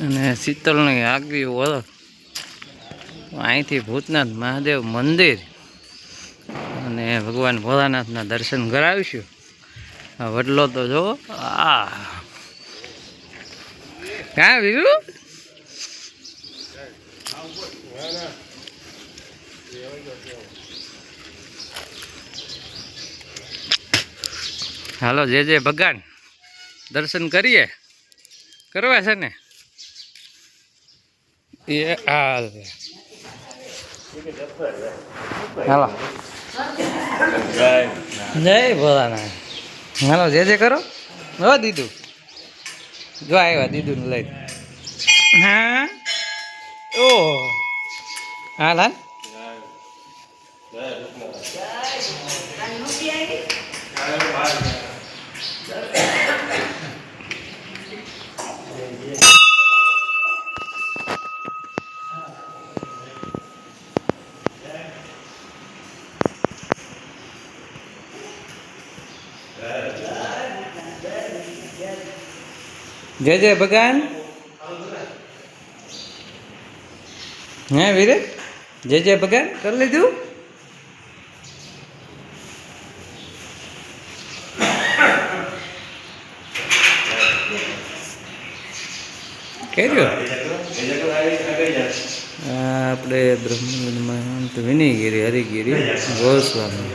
અને શીતલની આગવી ઓળખ અહીંથી ભૂતનાથ મહાદેવ મંદિર અને ભગવાન ભોળાનાથના દર્શન કરાવીશું. આ વડલો તો જો આ ક્યાં વીરુ હાલો જે ભગવાન દર્શન કરીએ કરવા છે ને એ હાલ હાલો જય ભોળાનાથ. હાલો જે કરો હો દીદુ જો આવ્યા દીદુને લઈ. હા ઓ હાલ હાલ જય ભગવાન. હે વીરે જય ભગવાન કરી લીધું. કર્યું આપણે બ્રહ્મમાં વિનયગીરી હરિગીરી ગોસ્વામી